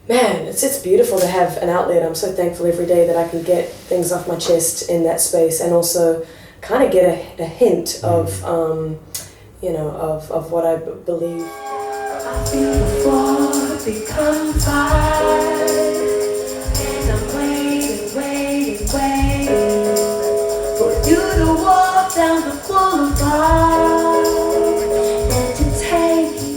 Man, it's beautiful to have an outlet. I'm so thankful every day that I can get things off my chest in that space, and also kind of get a hint of, of what I believe. I feel the floor become fire, and I'm waiting for you to walk down the boulevard, and to take me.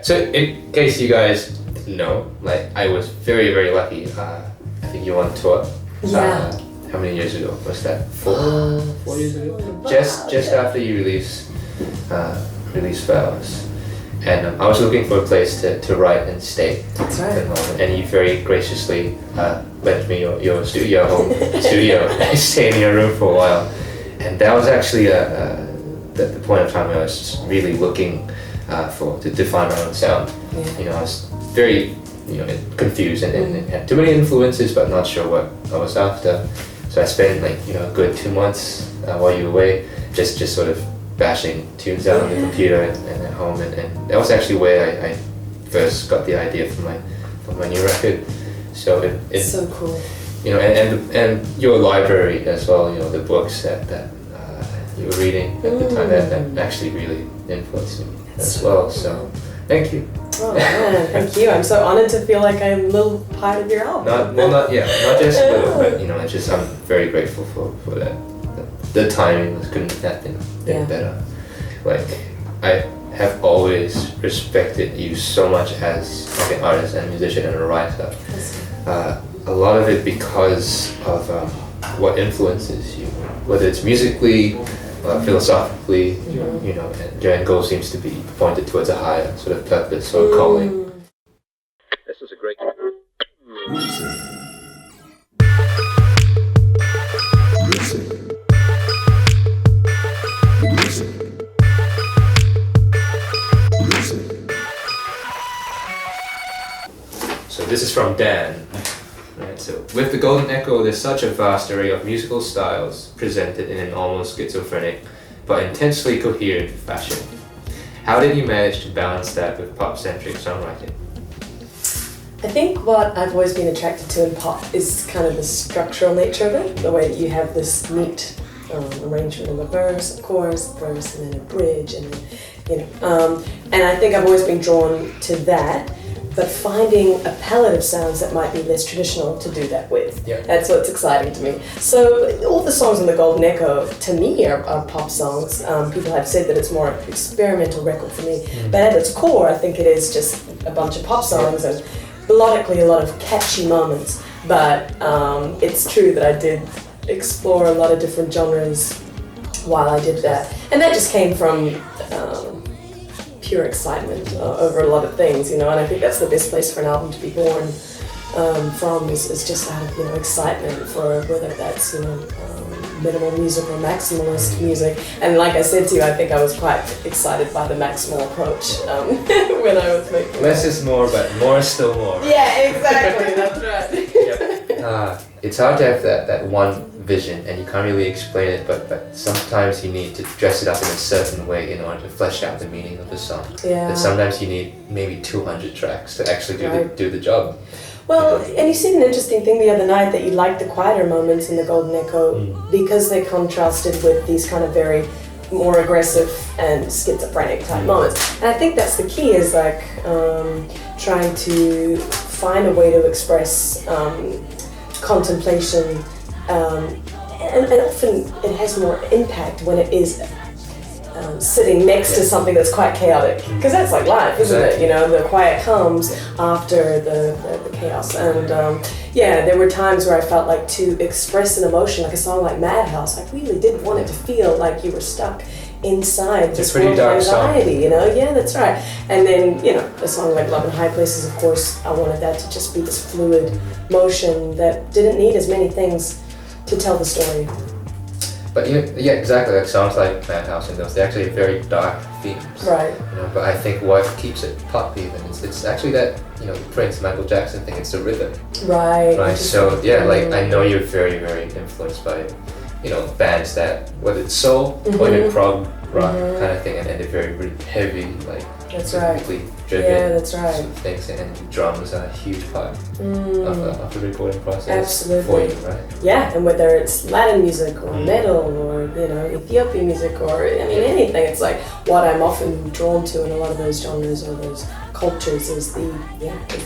So in case you guys didn't know, like I was very, very lucky. I think you were on tour. Yeah. How many years ago was that? 4 years ago? Just after you released Flowers. And I was looking for a place to write and stay. That's right. And you very graciously lent me your studio, home studio, and stayed in your room for a while. And that was actually the point of time where I was just really looking to define my own sound. Yeah. I was very confused and had too many influences, but not sure what I was after. So I spent a good 2 months while you were away, just sort of bashing tunes out on the computer and at home, and that was actually where I first got the idea for my new record. So it's so cool. And your library as well. The books that you were reading at the time that actually really influenced me as well. So thank you. Oh man, thank you. I'm so honored to feel like I'm a little part of your album. Not just a little, but I'm very grateful for that. The timing couldn't have been better. Like I have always respected you so much as an artist and musician and a writer. A lot of it because of what influences you, whether it's musically, philosophically, and your end goal seems to be pointed towards a higher sort of purpose or calling. This was a great So this is from Dan. Right, so with the Golden Echo, there's such a vast array of musical styles presented in an almost schizophrenic but intensely coherent fashion. How did you manage to balance that with pop-centric songwriting? I think what I've always been attracted to in pop is kind of the structural nature of it, the way that you have this neat arrangement of a verse, a chorus, a verse, and then a bridge, and then, and I think I've always been drawn to that. But finding a palette of sounds that might be less traditional to do that with. Yeah. That's what's exciting to me. So all the songs on the Golden Echo, to me, are pop songs. People have said that it's more an experimental record for me. But at its core, I think it is just a bunch of pop songs and melodically a lot of catchy moments. But it's true that I did explore a lot of different genres while I did that. And that just came from pure excitement over a lot of things, and I think that's the best place for an album to be born from is just out of excitement for whether that's minimal music or maximalist music. And like I said to you, I think I was quite excited by the maximal approach when I was making less is more, but more is still more. Yeah, exactly. That's right. It's hard to have that one vision, and you can't really explain it, but sometimes you need to dress it up in a certain way in order to flesh out the meaning of the song. Yeah. But sometimes you need maybe 200 tracks to actually do the job. Well, and you said an interesting thing the other night that you liked the quieter moments in the Golden Echo because they contrasted with these kind of very more aggressive and schizophrenic type moments. And I think that's the key, is like trying to find a way to express contemplation, and often it has more impact when it is sitting next to something that's quite chaotic, because that's like life, isn't it? The quiet comes after the chaos. And there were times where I felt like to express an emotion, like a song like Madhouse, I really did want it to feel like you were stuck inside this world of anxiety, Yeah, that's right. And then, a song like Love in High Places, of course, I wanted that to just be this fluid motion that didn't need as many things to tell the story. But exactly, like songs like Madhouse and those, they actually have very dark themes. Right. You know, but I think what keeps it pop even it's actually that, you know, Prince, Michael Jackson thing. It's the rhythm. Right. Right. So yeah, like I know you're very, very influenced by, you know, bands that whether it's soul or even prog rock kind of thing, and they're very, very heavy, like that's right. Driven. Yeah, that's right. Sort of things, and drums are a huge part of the recording process. Absolutely. For you, right? Yeah, and whether it's Latin music or metal or, you know, Ethiopian music or, I mean, anything, it's like what I'm often drawn to in a lot of those genres or those cultures is the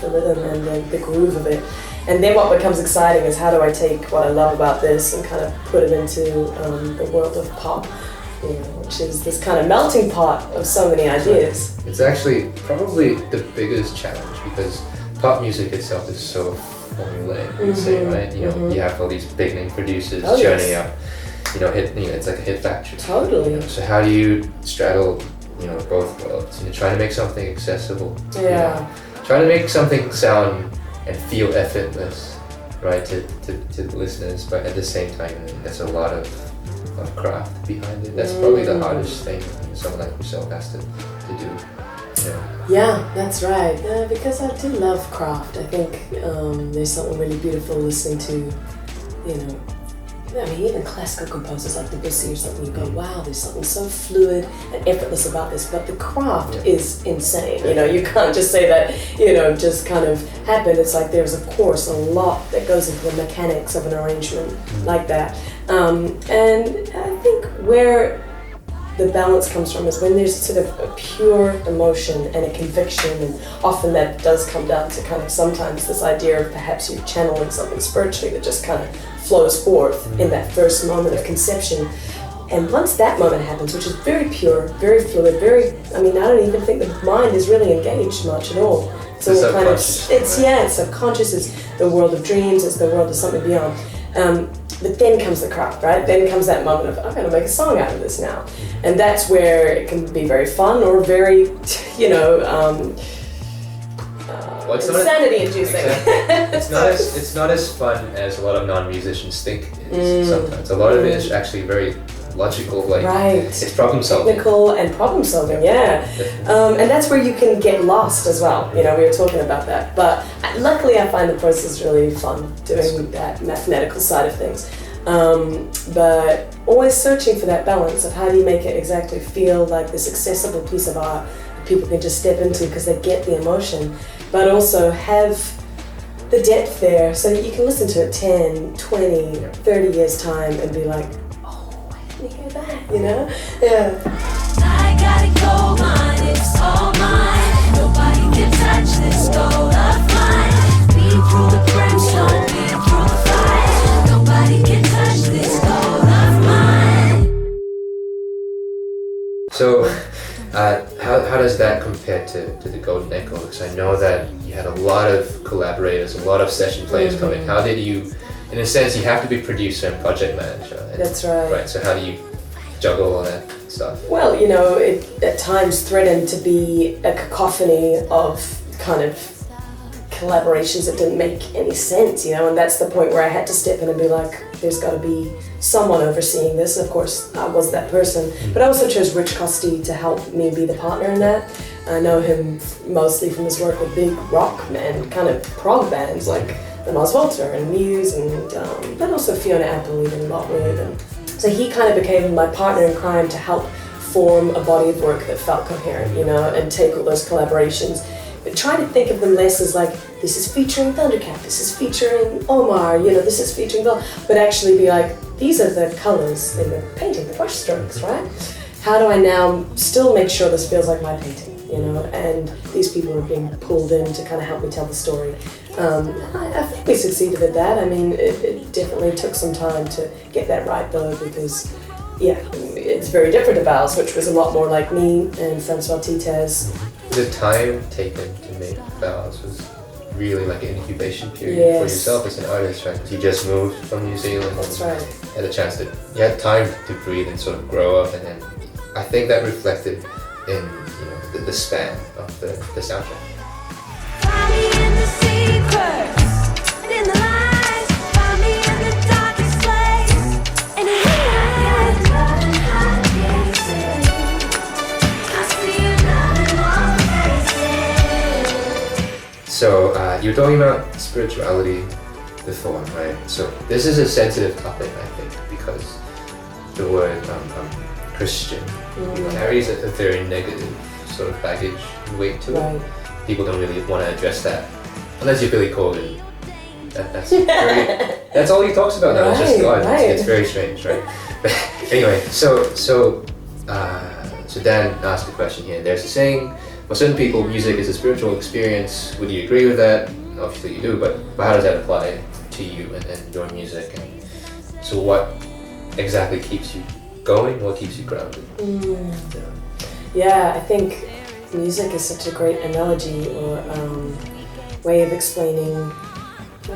rhythm and the groove of it. And then what becomes exciting is how do I take what I love about this and kind of put it into the world of pop, you know, which is this kind of melting pot of so many ideas. It's actually probably the biggest challenge because pop music itself is so formulaic, you'd say, right? You know, you have all these big name producers churning out, you know, it's like a hit factory. Totally. You know? So how do you straddle, you know, both worlds? You're trying to make something accessible. Yeah. You know, trying to make something sound and feel effortless, right, to the listeners, but at the same time, there's a lot of craft behind it. That's probably the hardest thing someone like yourself has to do. Yeah, that's right. Because I do love craft. I think there's something really beautiful listening to, you know, I mean, even classical composers like Debussy or something, you go, wow, there's something so fluid and effortless about this, but the craft is insane. You know, you can't just say that, you know, just kind of happened. It's like there's, of course, a lot that goes into the mechanics of an arrangement like that. And I think where the balance comes from is when there's sort of a pure emotion and a conviction, and often that does come down to kind of sometimes this idea of perhaps you channeling something spiritually that just kind of flows forth in that first moment of conception. And once that moment happens, which is very pure, very fluid, I don't even think the mind is really engaged much at all. It's all kind of, it's subconscious, it's the world of dreams, it's the world of something beyond. But then comes the craft, right? Then comes that moment of, I'm gonna make a song out of this now. And that's where it can be very fun or very, you know, insanity-inducing. Exactly. It's not as fun as a lot of non-musicians think it is sometimes. A lot of it is actually very logical, like it's problem solving. Technical and problem solving, yeah. And that's where you can get lost as well. You know, we were talking about that. But luckily I find the process really fun doing that mathematical side of things. But always searching for that balance of how do you make it exactly feel like this accessible piece of art that people can just step into because they get the emotion, but also have the depth there so that you can listen to it 10, 20, 30 years time and be like, oh, I didn't hear that, you know? Yeah. I got a gold mine, it's all mine. Nobody can touch this gold of mine. Be through the brimstone, be through the fire. Nobody can touch this gold of mine. So, how does that compare to the Golden Echo? Because I know that you had a lot of collaborators, a lot of session players come in. How did you, in a sense, you have to be producer and project manager. That's right. Right, so how do you juggle all that stuff? Well, you know, it at times threatened to be a cacophony of kind of collaborations that didn't make any sense, you know, and that's the point where I had to step in and be like, there's got to be someone overseeing this. And of course, I was that person, but I also chose Rich Costey to help me be the partner in that. I know him mostly from his work with big rock and kind of prog bands like the Mars Volta and Muse, and but also Fiona Apple, even Lockwood. And so he kind of became my partner in crime to help form a body of work that felt coherent, you know, and take all those collaborations. But try to think of them less as like, this is featuring Thundercat, this is featuring Omar, you know, this is featuring Bill, but actually be like, these are the colors in the painting, the brush strokes, right? How do I now still make sure this feels like my painting, you know, and these people are being pulled in to kind of help me tell the story. I think we succeeded at that. I mean, it definitely took some time to get that right though, because yeah, it's very different to Val's, which was a lot more like me and Francois Titez. The time taken to make Madhouse was really like an incubation period for yourself as an artist, right? Because you just moved from New Zealand. That's right. Had a chance to, you had time to breathe and sort of grow up, and then I think that reflected in, you know, the span of the soundtrack. Find me in the secrets, in the lies, find me in the darkest place, and in the night, I you're talking about spirituality before, right? So this is a sensitive topic, I think, because the word Christian carries a very negative sort of baggage and weight to it. People don't really want to address that unless you're Billy Corgan. That's all he talks about now. It's just God. It's very strange, right? But anyway, so Dan asked the question here. There's a saying, for certain people, music is a spiritual experience. Would you agree with that? Obviously you do, but how does that apply to you and your music? And so what exactly keeps you going? What keeps you grounded? Yeah, I think music is such a great analogy or way of explaining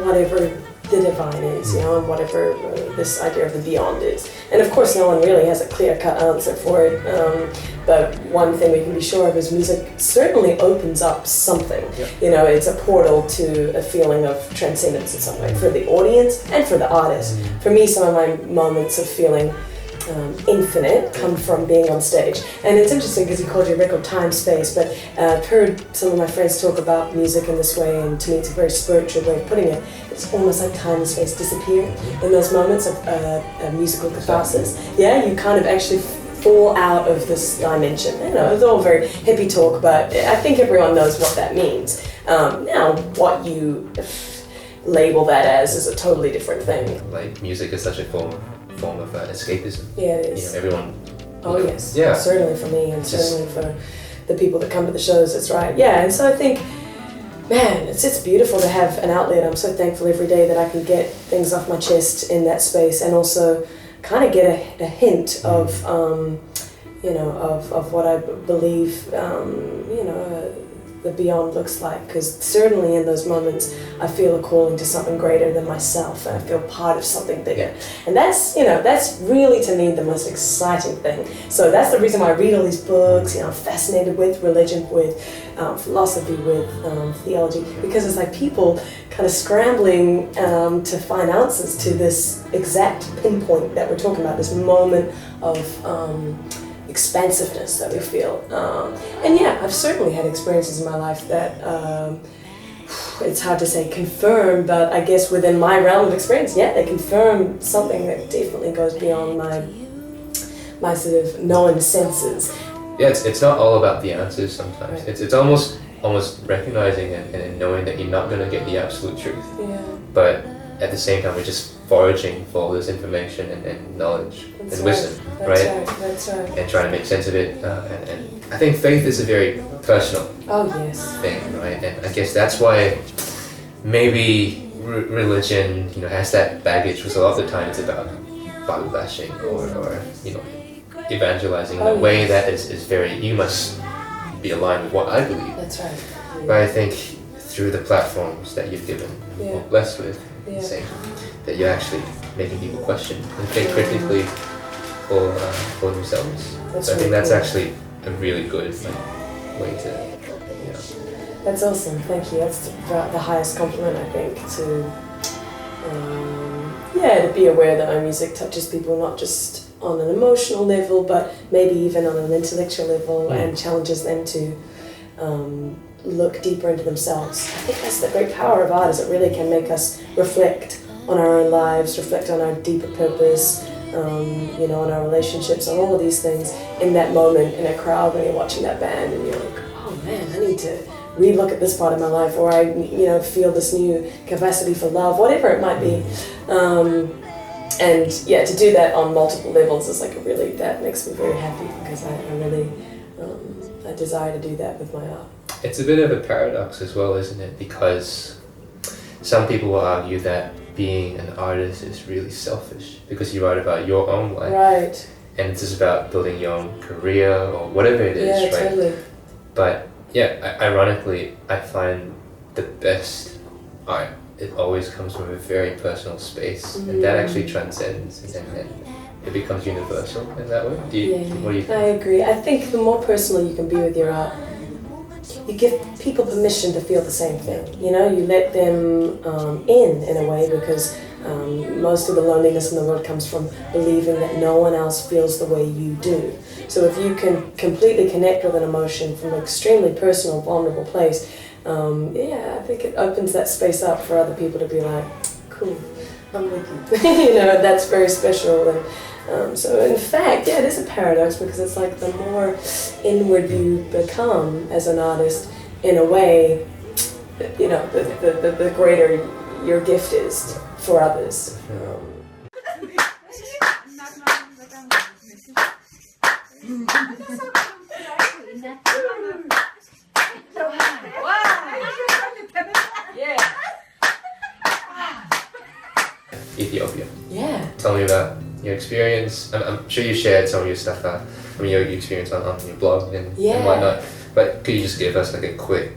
whatever the divine is, and whatever this idea of the beyond is. And of course, no one really has a clear-cut answer for it. But one thing we can be sure of is music certainly opens up something. It's a portal to a feeling of transcendence in some way for the audience and for the artist. For me, some of my moments of feeling infinite come from being on stage. And it's interesting because you called your record time space, but I've heard some of my friends talk about music in this way, and to me it's a very spiritual way of putting it. It's almost like time and space disappear in those moments of musical catharsis. You kind of actually fall out of this dimension. It's all very hippie talk, but I think everyone knows what that means. Now, what you label that as is a totally different thing. Like music is such a form of escapism. Yeah, it is. Everyone. Yes. Yeah. Certainly for me, and certainly for the people that come to the shows. That's right. Yeah, and so I think, man, it's beautiful to have an outlet. I'm so thankful every day that I can get things off my chest in that space, and also kind of get a hint of, of what I believe, the beyond looks like. Because certainly in those moments, I feel a calling to something greater than myself, and I feel part of something bigger. And that's really to me the most exciting thing. So that's the reason why I read all these books. I'm fascinated with religion, with philosophy, with theology, because it's like people kind of scrambling to find answers to this exact pinpoint that we're talking about, this moment of expansiveness that we feel. And yeah, I've certainly had experiences in my life that it's hard to say confirm, but I guess within my realm of experience, they confirm something that definitely goes beyond my sort of known senses. Yeah, it's not all about the answers sometimes. Right. It's almost recognizing and knowing that you're not going to get the absolute truth. Yeah. But at the same time, we're just foraging for all this information and knowledge and wisdom, right? That's right. And trying to make sense of it. And I think faith is a very personal thing, right? And I guess that's why maybe religion, has that baggage, because a lot of the time it's about Bible bashing or evangelizing in a way that is very, you must be aligned with what I believe. That's right. But I think through the platforms that you've given, or blessed with, saying that you're actually making people question and think critically for themselves. So I think that's actually a really good way to. That's awesome. Thank you. That's the highest compliment, I think, to be aware that our music touches people not just on an emotional level, but maybe even on an intellectual level, and challenges them to look deeper into themselves. I think that's the great power of art, is it really can make us reflect on our own lives, reflect on our deeper purpose, on our relationships, on all of these things in that moment in a crowd when you're watching that band and you're like, oh man, I need to re-look at this part of my life, or I feel this new capacity for love, whatever it might be. And to do that on multiple levels is that makes me very happy, because I really I desire to do that with my art. It's a bit of a paradox as well, isn't it? Because some people will argue that being an artist is really selfish, because you write about your own life. Right. And it's just about building your own career or whatever it is, right? Yeah, totally. But ironically, I find the best art, it always comes from a very personal space, and that actually transcends and it becomes universal in that way. What do you think? I agree. I think the more personal you can be with your art, you give people permission to feel the same thing. You let them in a way, because most of the loneliness in the world comes from believing that no one else feels the way you do. So if you can completely connect with an emotion from an extremely personal, vulnerable place, I think it opens that space up for other people to be like, cool, I'm with you. You know, that's very special. And so in fact, yeah, it is a paradox, because it's like the more inward you become as an artist, in a way, you know, the greater your gift is for others. Ethiopia. Yeah. Tell me about your experience. I'm sure you shared some of your stuff, your experience on your blog and whatnot. But could you just give us like a quick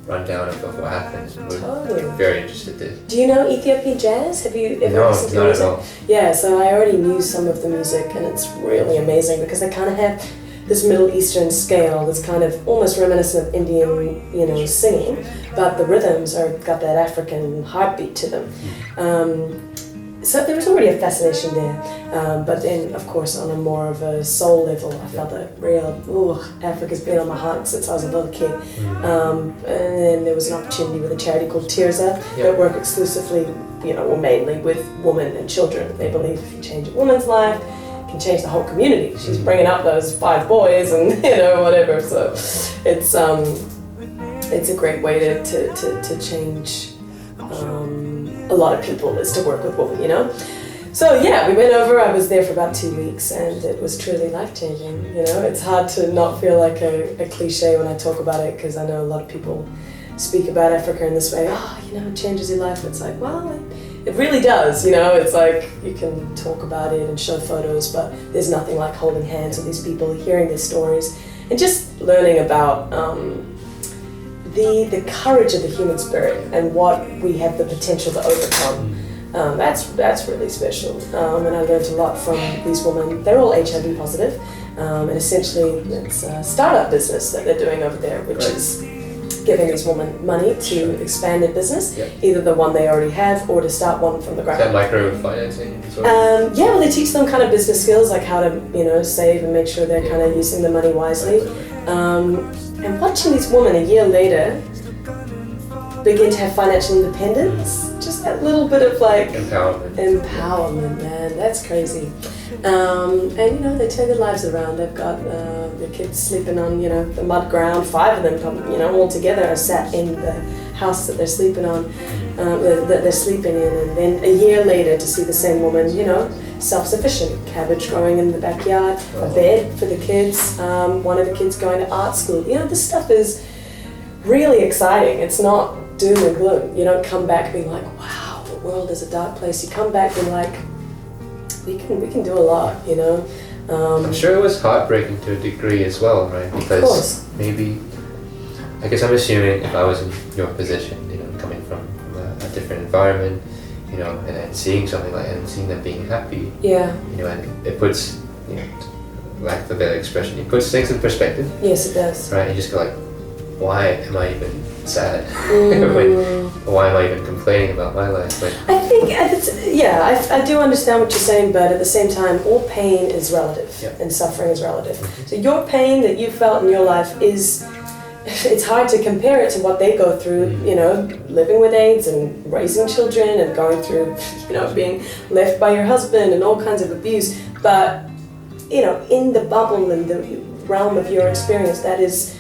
rundown of what happened? We're very interested in. Do you know Ethiopian jazz? Have you ever listened to music? At all. Yeah, so I already knew some of the music, and it's really amazing because they kind of have this Middle Eastern scale that's kind of almost reminiscent of Indian, you know, singing, but the rhythms are got that African heartbeat to them. So there was already a fascination there, but then of course on a more of a soul level, I felt a real, Africa's been on my heart since I was a little kid. And then there was an opportunity with a charity called Tirza that work exclusively, you know, or mainly with women and children. They believe if you change a woman's life, it can change the whole community. She's bringing up those 5 boys and, you know, whatever. So it's a great way to change a lot of people, is to work with women, you know. So yeah, we went over. I was there for about 2 weeks, and it was truly life-changing. You know, it's hard to not feel like a cliche when I talk about it, because I know a lot of people speak about Africa in this way. You know, it changes your life. It's like, well, it really does. You know, it's like you can talk about it and show photos, but there's nothing like holding hands with these people, hearing their stories, and just learning about the courage of the human spirit and what we have the potential to overcome. That's really special. And I learned a lot from these women. They're all HIV positive, and essentially it's a startup business that they're doing over there, which is giving these women money to expand their business, either the one they already have or to start one from the ground. Is that microfinancing? Well, they teach them kind of business skills, like how to, you know, save and make sure they're kind of using the money wisely. And watching these women a year later begin to have financial independence, just that little bit of like empowerment, man, that's crazy. And you know, they turn their lives around. They've got their kids sleeping on, you know, the mud ground. 5 of them, you know, all together are sat in the house that they're sleeping on, that they're sleeping in. And then a year later, to see the same woman, you know, self-sufficient, cabbage growing in the backyard, a bed for the kids, one of the kids going to art school. You know, this stuff is really exciting. It's not doom and gloom. You don't come back being like, wow, the world is a dark place. You come back being like, we can do a lot, you know. I'm sure it was heartbreaking to a degree as well, right? Because maybe, I guess I'm assuming if I was in your position, you know, coming from a different environment, you know, and seeing something like that and seeing them being happy, you know, and it puts, you know, lack of a better expression, it puts things in perspective. Yes, it does. Right? You just go like, why am I even sad? Why am I even complaining about my life? Like, I think, I do understand what you're saying, but at the same time, all pain is relative and suffering is relative. So your pain that you felt in your life it's hard to compare it to what they go through, you know, living with AIDS and raising children and going through, you know, being left by your husband and all kinds of abuse. But, you know, in the bubble and the realm of your experience, that is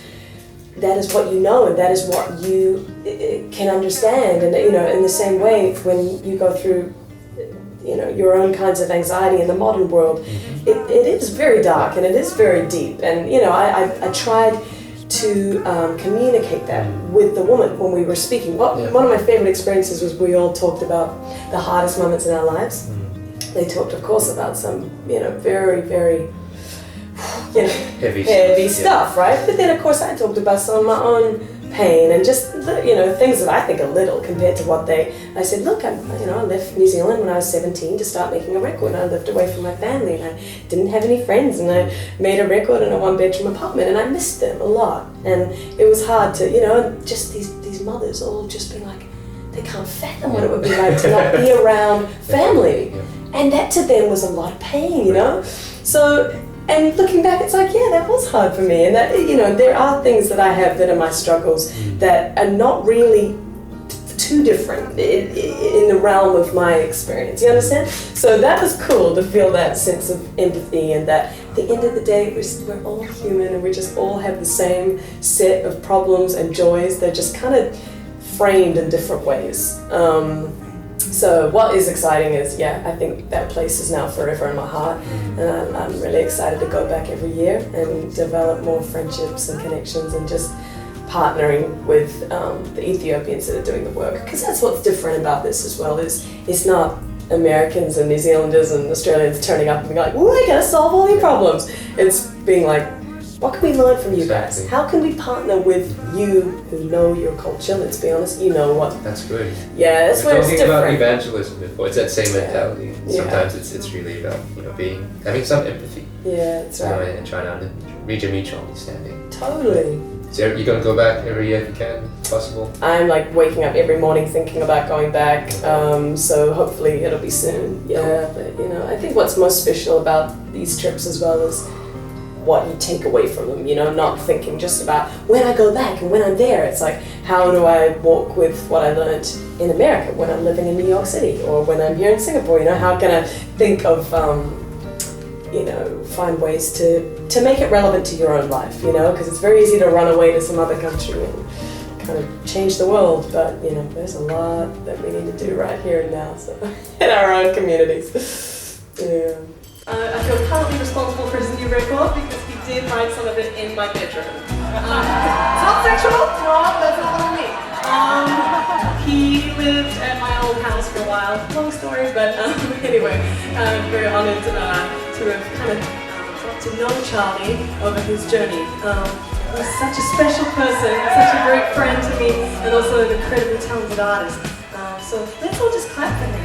what you know, and that is what you can understand. And, you know, in the same way, when you go through, you know, your own kinds of anxiety in the modern world, it is very dark and it is very deep. And, you know, I tried to communicate that with the woman when we were speaking. One of my favorite experiences was we all talked about the hardest moments in our lives. They talked, of course, about some, you know, very, very, you know, heavy stuff, right? But then, of course, I talked about some of my own pain and just, you know, things that I think are little compared to what I said, look, I left New Zealand when I was 17 to start making a record, and I lived away from my family, and I didn't have any friends, and I made a record in a 1-bedroom apartment, and I missed them a lot. And it was hard to, you know, just these mothers all just being like, they can't fathom what it would be like to not be around family. And that to them was a lot of pain, you know? So And looking back, it's like, yeah, that was hard for me. And that, you know, there are things that I have that are my struggles that are not really too different in the realm of my experience. You understand? So that was cool to feel that sense of empathy, and that at the end of the day, we're all human and we just all have the same set of problems and joys. They're just kind of framed in different ways. So what is exciting is, yeah, I think that place is now forever in my heart, and I'm really excited to go back every year and develop more friendships and connections, and just partnering with the Ethiopians that are doing the work, because that's what's different about this as well. Is it's not Americans and New Zealanders and Australians turning up and being like, we're gonna solve all your problems. It's being like, what can we learn from you guys? How can we partner with you who know your culture? Let's be honest, you know what. That's good. Yeah, that's where it's different. Talking about evangelism before, it's that same mentality. Sometimes it's really about, you know, having some empathy. Yeah, that's right. You know, and trying to reach a mutual understanding. Totally. So you're gonna go back every year if you can, if possible? I'm like waking up every morning thinking about going back, so hopefully it'll be soon. Yeah, but you know, I think what's most special about these trips as well is what you take away from them, you know, not thinking just about when I go back and when I'm there. It's like, how do I walk with what I learned in America when I'm living in New York City, or when I'm here in Singapore, you know, how can I think of, you know, find ways to make it relevant to your own life, you know, because it's very easy to run away to some other country and kind of change the world, but you know, there's a lot that we need to do right here and now, so in our own communities. Yeah. I feel partly responsible for his new record because he did write some of it in my bedroom. It's not sexual, no, that's not what I mean. He lived at my old house for a while, long story, but anyway, I'm very honoured to have kind of got to know Charlie over his journey. He was such a special person, such a great friend to me, and also an incredibly talented artist. So let's all just clap for him.